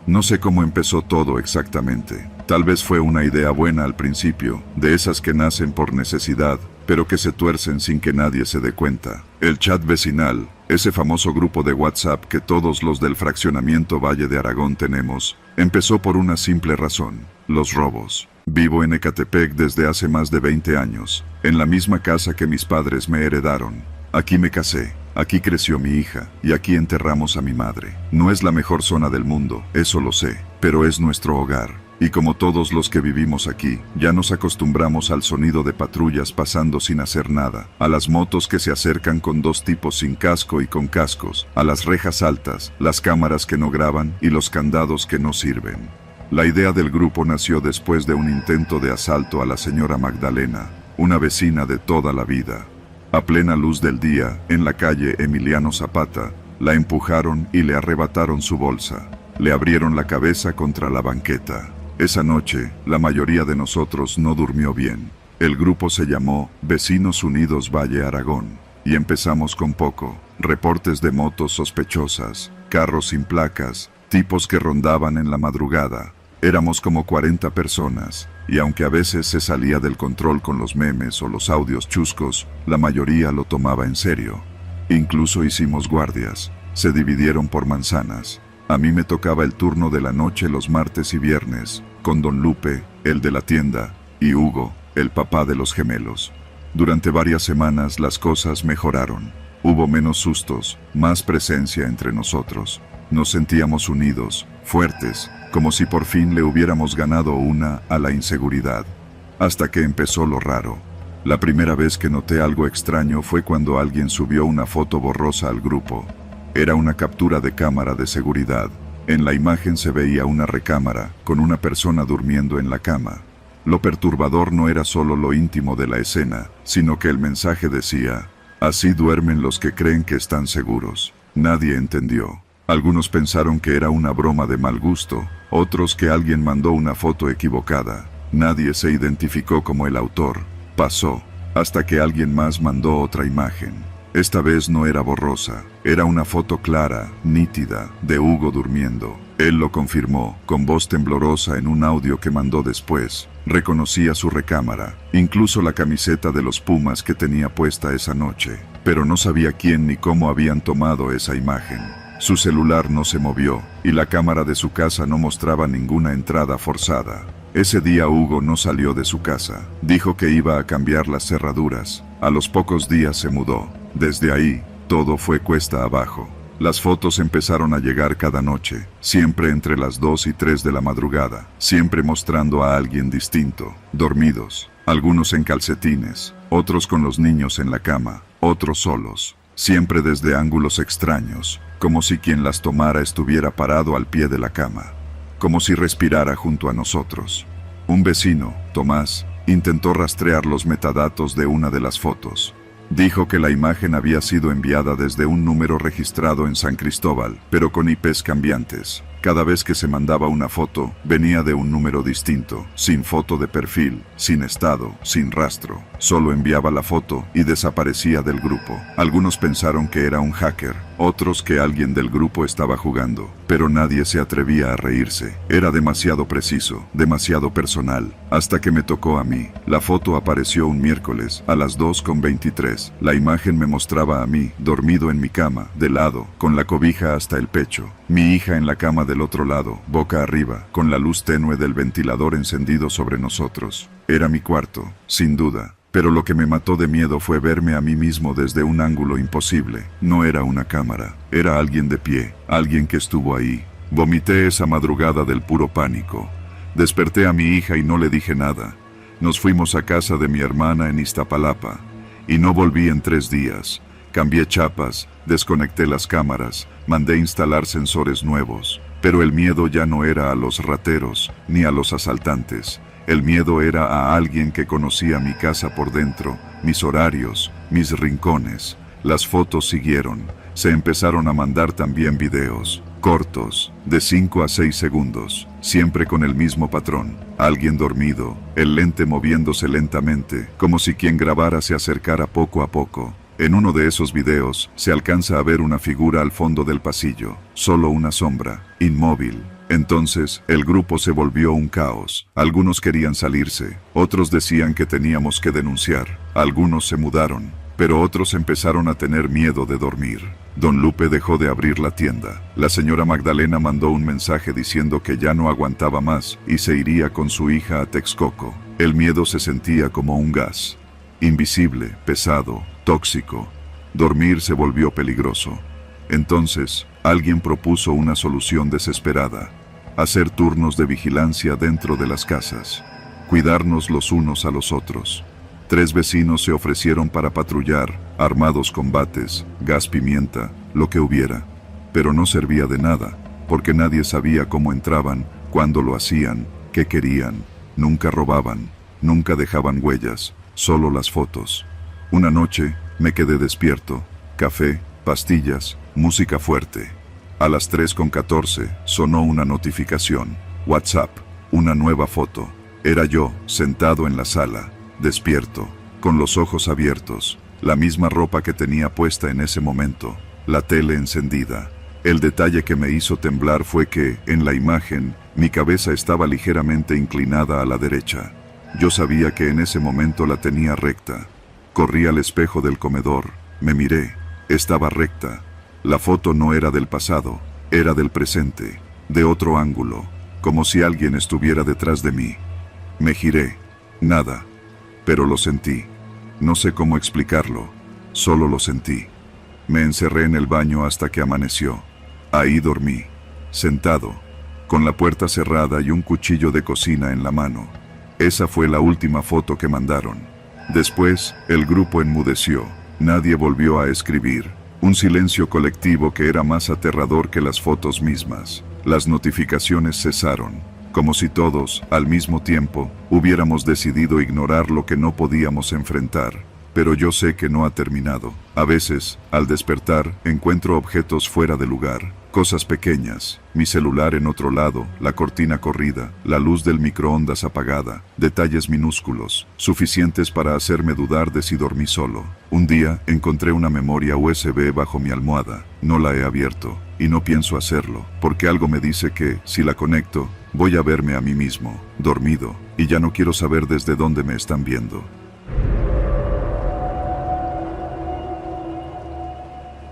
No sé cómo empezó todo exactamente. Tal vez fue una idea buena al principio, de esas que nacen por necesidad, pero que se tuercen sin que nadie se dé cuenta. El chat vecinal, ese famoso grupo de WhatsApp que todos los del fraccionamiento Valle de Aragón tenemos, empezó por una simple razón: los robos. Vivo en Ecatepec desde hace más de 20 años, en la misma casa que mis padres me heredaron. Aquí me casé, aquí creció mi hija, y aquí enterramos a mi madre. No es la mejor zona del mundo, eso lo sé, pero es nuestro hogar. Y como todos los que vivimos aquí, ya nos acostumbramos al sonido de patrullas pasando sin hacer nada, a las motos que se acercan con 2 tipos sin casco y con cascos, a las rejas altas, las cámaras que no graban y los candados que no sirven. La idea del grupo nació después de un intento de asalto a la señora Magdalena, una vecina de toda la vida. A plena luz del día, en la calle Emiliano Zapata, la empujaron y le arrebataron su bolsa. Le abrieron la cabeza contra la banqueta. Esa noche, la mayoría de nosotros no durmió bien. El grupo se llamó Vecinos Unidos Valle Aragón, y empezamos con poco: reportes de motos sospechosas, carros sin placas, tipos que rondaban en la madrugada. Éramos como 40 personas, y aunque a veces se salía del control con los memes o los audios chuscos, la mayoría lo tomaba en serio. Incluso hicimos guardias. Se dividieron por manzanas. A mí me tocaba el turno de la noche los martes y viernes, con Don Lupe, el de la tienda, y Hugo, el papá de los gemelos. Durante varias semanas las cosas mejoraron. Hubo menos sustos, más presencia entre nosotros. Nos sentíamos unidos, fuertes, como si por fin le hubiéramos ganado una a la inseguridad. Hasta que empezó lo raro. La primera vez que noté algo extraño fue cuando alguien subió una foto borrosa al grupo. Era una captura de cámara de seguridad. En la imagen se veía una recámara, con una persona durmiendo en la cama. Lo perturbador no era solo lo íntimo de la escena, sino que el mensaje decía: así duermen los que creen que están seguros. Nadie entendió. Algunos pensaron que era una broma de mal gusto, otros que alguien mandó una foto equivocada. Nadie se identificó como el autor. Pasó, hasta que alguien más mandó otra imagen. Esta vez no era borrosa, era una foto clara, nítida, de Hugo durmiendo. Él lo confirmó, con voz temblorosa en un audio que mandó después. Reconocía su recámara, incluso la camiseta de los Pumas que tenía puesta esa noche, pero no sabía quién ni cómo habían tomado esa imagen. Su celular no se movió, y la cámara de su casa no mostraba ninguna entrada forzada. Ese día Hugo no salió de su casa. Dijo que iba a cambiar las cerraduras. A los pocos días se mudó. Desde ahí, todo fue cuesta abajo. Las fotos empezaron a llegar cada noche, siempre entre las 2 y 3 de la madrugada, siempre mostrando a alguien distinto, dormidos, algunos en calcetines, otros con los niños en la cama, otros solos, siempre desde ángulos extraños, como si quien las tomara estuviera parado al pie de la cama, como si respirara junto a nosotros. Un vecino, Tomás, intentó rastrear los metadatos de una de las fotos. Dijo que la imagen había sido enviada desde un número registrado en San Cristóbal, pero con IPs cambiantes. Cada vez que se mandaba una foto, venía de un número distinto, sin foto de perfil, sin estado, sin rastro. Solo enviaba la foto y desaparecía del grupo. Algunos pensaron que era un hacker, otros que alguien del grupo estaba jugando, pero nadie se atrevía a reírse. Era demasiado preciso, demasiado personal, hasta que me tocó a mí. La foto apareció un miércoles, a las 2:23. La imagen me mostraba a mí, dormido en mi cama, de lado, con la cobija hasta el pecho. Mi hija en la cama del otro lado, boca arriba, con la luz tenue del ventilador encendido sobre nosotros. Era mi cuarto, sin duda. Pero lo que me mató de miedo fue verme a mí mismo desde un ángulo imposible. No era una cámara, era alguien de pie, alguien que estuvo ahí. Vomité esa madrugada del puro pánico. Desperté a mi hija y no le dije nada. Nos fuimos a casa de mi hermana en Iztapalapa. Y no volví en 3 días. Cambié chapas, desconecté las cámaras, mandé instalar sensores nuevos. Pero el miedo ya no era a los rateros, ni a los asaltantes. El miedo era a alguien que conocía mi casa por dentro, mis horarios, mis rincones. Las fotos siguieron. Se empezaron a mandar también videos, cortos, de 5 a 6 segundos, siempre con el mismo patrón. Alguien dormido, el lente moviéndose lentamente, como si quien grabara se acercara poco a poco. En uno de esos videos, se alcanza a ver una figura al fondo del pasillo, solo una sombra, inmóvil. Entonces, el grupo se volvió un caos. Algunos querían salirse, otros decían que teníamos que denunciar, algunos se mudaron, pero otros empezaron a tener miedo de dormir. Don Lupe dejó de abrir la tienda. La señora Magdalena mandó un mensaje diciendo que ya no aguantaba más y se iría con su hija a Texcoco. El miedo se sentía como un gas. Invisible, pesado, tóxico. Dormir se volvió peligroso. Entonces, alguien propuso una solución desesperada: hacer turnos de vigilancia dentro de las casas, cuidarnos los unos a los otros. 3 vecinos se ofrecieron para patrullar, armados con bates, gas pimienta, lo que hubiera. Pero no servía de nada, porque nadie sabía cómo entraban, cuándo lo hacían, qué querían. Nunca robaban, nunca dejaban huellas, solo las fotos. Una noche, me quedé despierto. Café, pastillas, música fuerte. A las 3:14 sonó una notificación. WhatsApp, una nueva foto. Era yo, sentado en la sala, despierto, con los ojos abiertos, la misma ropa que tenía puesta en ese momento, la tele encendida. El detalle que me hizo temblar fue que, en la imagen, mi cabeza estaba ligeramente inclinada a la derecha. Yo sabía que en ese momento la tenía recta. Corrí al espejo del comedor, me miré, estaba recta. La foto no era del pasado, era del presente, de otro ángulo, como si alguien estuviera detrás de mí. Me giré, nada, pero lo sentí. No sé cómo explicarlo, solo lo sentí. Me encerré en el baño hasta que amaneció. Ahí dormí, sentado, con la puerta cerrada y un cuchillo de cocina en la mano. Esa fue la última foto que mandaron. Después, el grupo enmudeció. Nadie volvió a escribir. Un silencio colectivo que era más aterrador que las fotos mismas. Las notificaciones cesaron, como si todos, al mismo tiempo, hubiéramos decidido ignorar lo que no podíamos enfrentar. Pero yo sé que no ha terminado. A veces, al despertar, encuentro objetos fuera de lugar, cosas pequeñas, mi celular en otro lado, la cortina corrida, la luz del microondas apagada, detalles minúsculos, suficientes para hacerme dudar de si dormí solo. Un día, encontré una memoria USB bajo mi almohada. No la he abierto, y no pienso hacerlo, porque algo me dice que, si la conecto, voy a verme a mí mismo, dormido, y ya no quiero saber desde dónde me están viendo.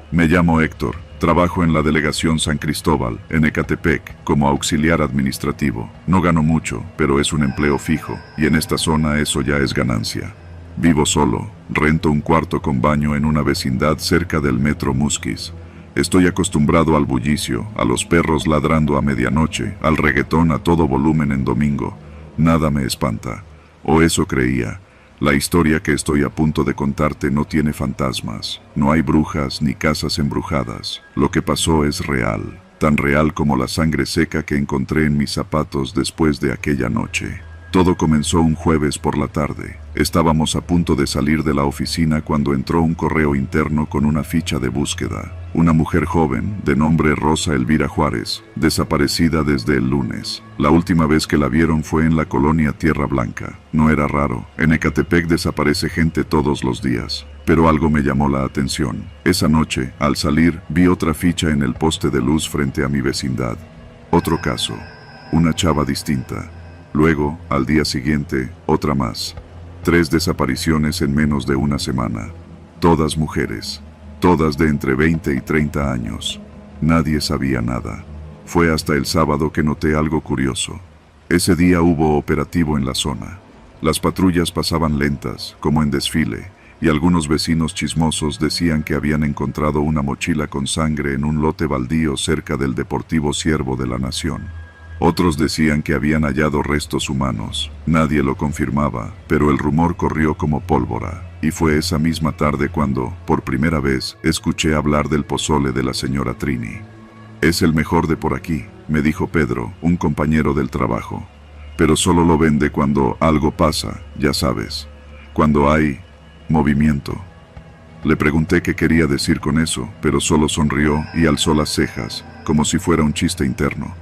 Me llamo Héctor, trabajo en la delegación San Cristóbal, en Ecatepec, como auxiliar administrativo. No gano mucho, pero es un empleo fijo, y en esta zona eso ya es ganancia. Vivo solo, rento un cuarto con baño en una vecindad cerca del metro Musquis. Estoy acostumbrado al bullicio, a los perros ladrando a medianoche, al reggaetón a todo volumen en domingo. Nada me espanta. O eso creía. La historia que estoy a punto de contarte no tiene fantasmas, no hay brujas ni casas embrujadas. Lo que pasó es real, tan real como la sangre seca que encontré en mis zapatos después de aquella noche. Todo comenzó un jueves por la tarde. Estábamos a punto de salir de la oficina cuando entró un correo interno con una ficha de búsqueda. Una mujer joven, de nombre Rosa Elvira Juárez, desaparecida desde el lunes. La última vez que la vieron fue en la colonia Tierra Blanca. No era raro, en Ecatepec desaparece gente todos los días. Pero algo me llamó la atención. Esa noche, al salir, vi otra ficha en el poste de luz frente a mi vecindad. Otro caso, una chava distinta. Luego, al día siguiente, otra más. 3 desapariciones en menos de una semana. Todas mujeres. Todas de entre 20 y 30 años. Nadie sabía nada. Fue hasta el sábado que noté algo curioso. Ese día hubo operativo en la zona. Las patrullas pasaban lentas, como en desfile, y algunos vecinos chismosos decían que habían encontrado una mochila con sangre en un lote baldío cerca del Deportivo Ciervo de la Nación. Otros decían que habían hallado restos humanos. Nadie lo confirmaba, pero el rumor corrió como pólvora. Y fue esa misma tarde cuando, por primera vez, escuché hablar del pozole de la señora Trini. Es el mejor de por aquí, me dijo Pedro, un compañero del trabajo. Pero solo lo vende cuando algo pasa, ya sabes. Cuando hay movimiento. Le pregunté qué quería decir con eso, pero solo sonrió y alzó las cejas, como si fuera un chiste interno.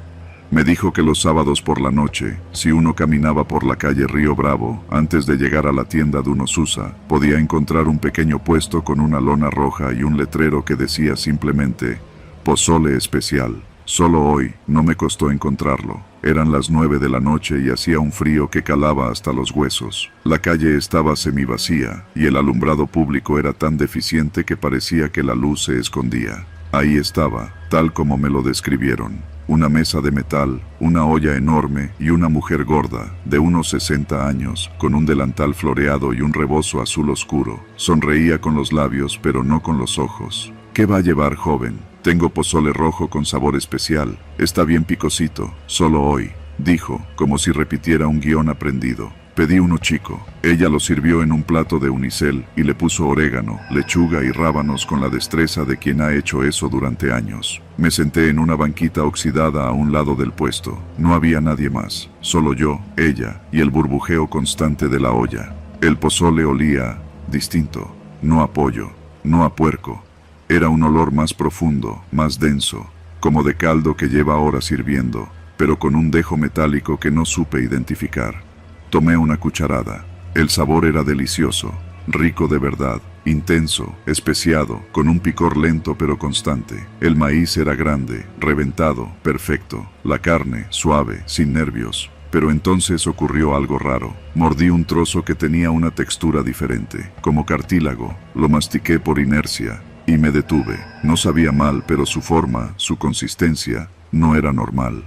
Me dijo que los sábados por la noche, si uno caminaba por la calle Río Bravo, antes de llegar a la tienda de Unosusa, podía encontrar un pequeño puesto con una lona roja y un letrero que decía simplemente, pozole especial. Solo hoy, no me costó encontrarlo. Eran las 9 de la noche y hacía un frío que calaba hasta los huesos. La calle estaba semivacía, y el alumbrado público era tan deficiente que parecía que la luz se escondía. Ahí estaba, tal como me lo describieron. Una mesa de metal, una olla enorme y una mujer gorda, de unos 60 años, con un delantal floreado y un rebozo azul oscuro. Sonreía con los labios, pero no con los ojos. ¿Qué va a llevar, joven? Tengo pozole rojo con sabor especial. Está bien picosito, solo hoy, dijo, como si repitiera un guión aprendido. Pedí uno chico. Ella lo sirvió en un plato de unicel y le puso orégano, lechuga y rábanos con la destreza de quien ha hecho eso durante años. Me senté en una banquita oxidada a un lado del puesto. No había nadie más, solo yo, ella y el burbujeo constante de la olla. El pozole olía distinto, no a pollo, no a puerco. Era un olor más profundo, más denso, como de caldo que lleva horas hirviendo, pero con un dejo metálico que no supe identificar. Tomé una cucharada. El sabor era delicioso, rico de verdad, intenso, especiado, con un picor lento pero constante. El maíz era grande, reventado, perfecto. La carne, suave, sin nervios. Pero entonces ocurrió algo raro. Mordí un trozo que tenía una textura diferente, como cartílago. Lo mastiqué por inercia y me detuve. No sabía mal, pero su forma, su consistencia, no era normal.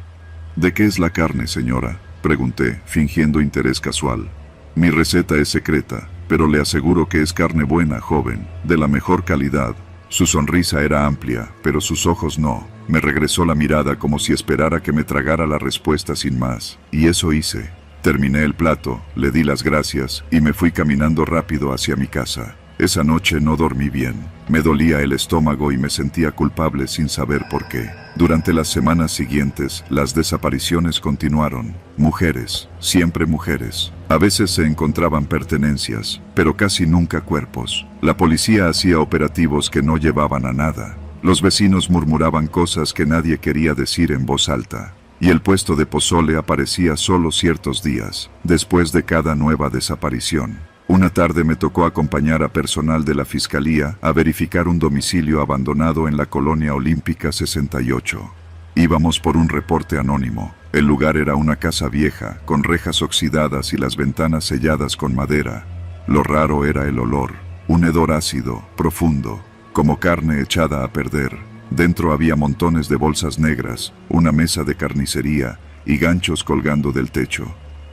¿De qué es la carne, señora?, pregunté, fingiendo interés casual. Mi receta es secreta, pero le aseguro que es carne buena, joven, de la mejor calidad. Su sonrisa era amplia, pero sus ojos no. Me regresó la mirada como si esperara que me tragara la respuesta sin más. Y eso hice. Terminé el plato, le di las gracias y me fui caminando rápido hacia mi casa. Esa noche no dormí bien. Me dolía el estómago y me sentía culpable sin saber por qué. Durante las semanas siguientes, las desapariciones continuaron. Mujeres, siempre mujeres. A veces se encontraban pertenencias, pero casi nunca cuerpos. La policía hacía operativos que no llevaban a nada. Los vecinos murmuraban cosas que nadie quería decir en voz alta. Y el puesto de pozole aparecía solo ciertos días, después de cada nueva desaparición. Una tarde me tocó acompañar a personal de la Fiscalía a verificar un domicilio abandonado en la Colonia Olímpica 68. Íbamos por un reporte anónimo. El lugar era una casa vieja, con rejas oxidadas y las ventanas selladas con madera. Lo raro era el olor, un hedor ácido, profundo, como carne echada a perder. Dentro había montones de bolsas negras, una mesa de carnicería y ganchos colgando del techo.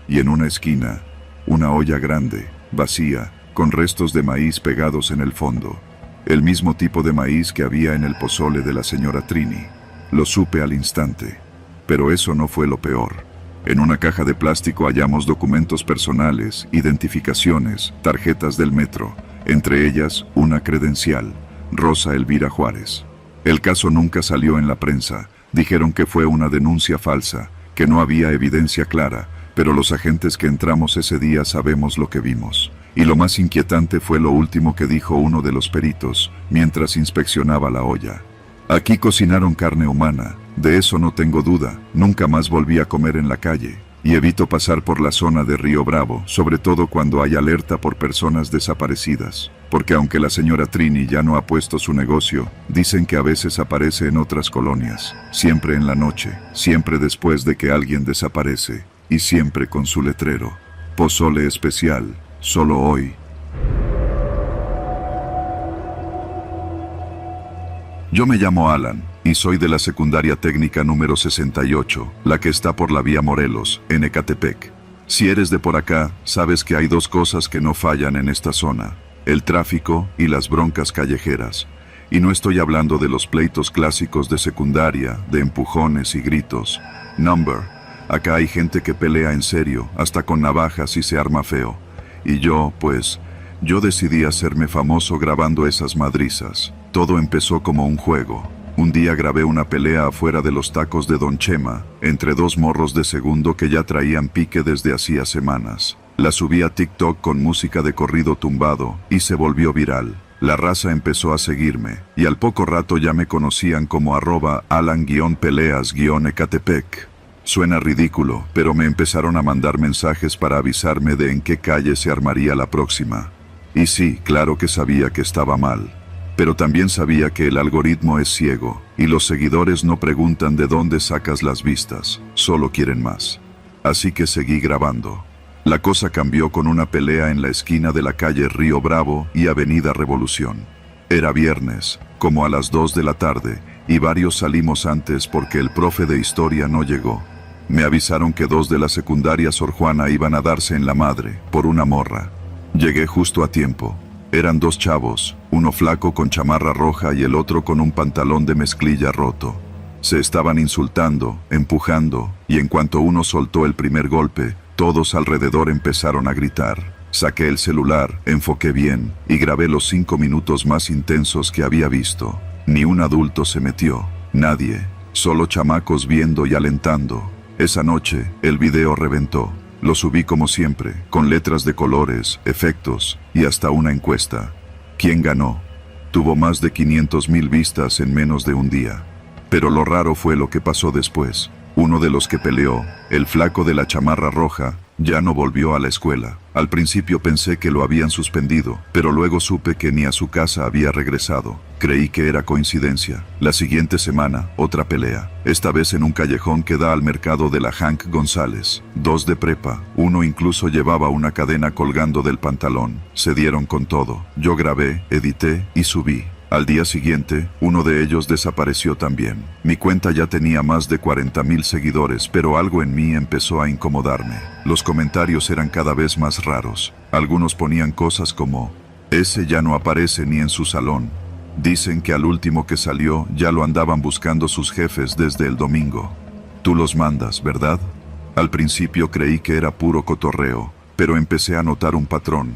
Y en una esquina, una olla grande, vacía, con restos de maíz pegados en el fondo. El mismo tipo de maíz que había en el pozole de la señora Trini. Lo supe al instante. Pero eso no fue lo peor. En una caja de plástico hallamos documentos personales, identificaciones, tarjetas del metro, entre ellas una credencial, Rosa Elvira Juárez. El caso nunca salió en la prensa. Dijeron que fue una denuncia falsa, que no había evidencia clara, pero los agentes que entramos ese día sabemos lo que vimos. Y lo más inquietante fue lo último que dijo uno de los peritos, mientras inspeccionaba la olla. Aquí cocinaron carne humana, de eso no tengo duda. Nunca más volví a comer en la calle, y evito pasar por la zona de Río Bravo, sobre todo cuando hay alerta por personas desaparecidas. Porque aunque la señora Trini ya no ha puesto su negocio, dicen que a veces aparece en otras colonias, siempre en la noche, siempre después de que alguien desaparece. Y siempre con su letrero, pozole especial, solo hoy. Yo me llamo Alan, y soy de la secundaria técnica número 68, la que está por la vía Morelos, en Ecatepec. Si eres de por acá, sabes que hay dos cosas que no fallan en esta zona: el tráfico y las broncas callejeras. Y no estoy hablando de los pleitos clásicos de secundaria, de empujones y gritos. Acá hay gente que pelea en serio, hasta con navajas y se arma feo. Y yo decidí hacerme famoso grabando esas madrizas. Todo empezó como un juego. Un día grabé una pelea afuera de los tacos de Don Chema, entre dos morros de segundo que ya traían pique desde hacía semanas. La subí a TikTok con música de corrido tumbado, y se volvió viral. La raza empezó a seguirme, y al poco rato ya me conocían como @Alan-Peleas-Ecatepec. Suena ridículo, pero me empezaron a mandar mensajes para avisarme de en qué calle se armaría la próxima. Y sí, claro que sabía que estaba mal. Pero también sabía que el algoritmo es ciego, y los seguidores no preguntan de dónde sacas las vistas, solo quieren más. Así que seguí grabando. La cosa cambió con una pelea en la esquina de la calle Río Bravo y Avenida Revolución. Era viernes, como a las 2 de la tarde, y varios salimos antes porque el profe de historia no llegó. Me avisaron que 2 de la secundaria Sor Juana iban a darse en la madre, por una morra. Llegué justo a tiempo. Eran 2 chavos, uno flaco con chamarra roja y el otro con un pantalón de mezclilla roto. Se estaban insultando, empujando, y en cuanto uno soltó el primer golpe, todos alrededor empezaron a gritar. Saqué el celular, enfoqué bien, y grabé los 5 minutos más intensos que había visto. Ni un adulto se metió, nadie, solo chamacos viendo y alentando. Esa noche, el video reventó. Lo subí como siempre, con letras de colores, efectos, y hasta una encuesta. ¿Quién ganó? Tuvo más de 500,000 vistas en menos de un día. Pero lo raro fue lo que pasó después. Uno de los que peleó, el flaco de la chamarra roja, ya no volvió a la escuela. Al principio pensé que lo habían suspendido, pero luego supe que ni a su casa había regresado. Creí que era coincidencia. La siguiente semana, otra pelea. Esta vez en un callejón que da al mercado de la Hank González. 2 de prepa. Uno incluso llevaba una cadena colgando del pantalón. Se dieron con todo. Yo grabé, edité y subí. Al día siguiente, uno de ellos desapareció también. Mi cuenta ya tenía más de 40,000 seguidores, pero algo en mí empezó a incomodarme. Los comentarios eran cada vez más raros. Algunos ponían cosas como: ese ya no aparece ni en su salón. Dicen que al último que salió ya lo andaban buscando sus jefes desde el domingo. Tú los mandas, ¿verdad? Al principio creí que era puro cotorreo, pero empecé a notar un patrón.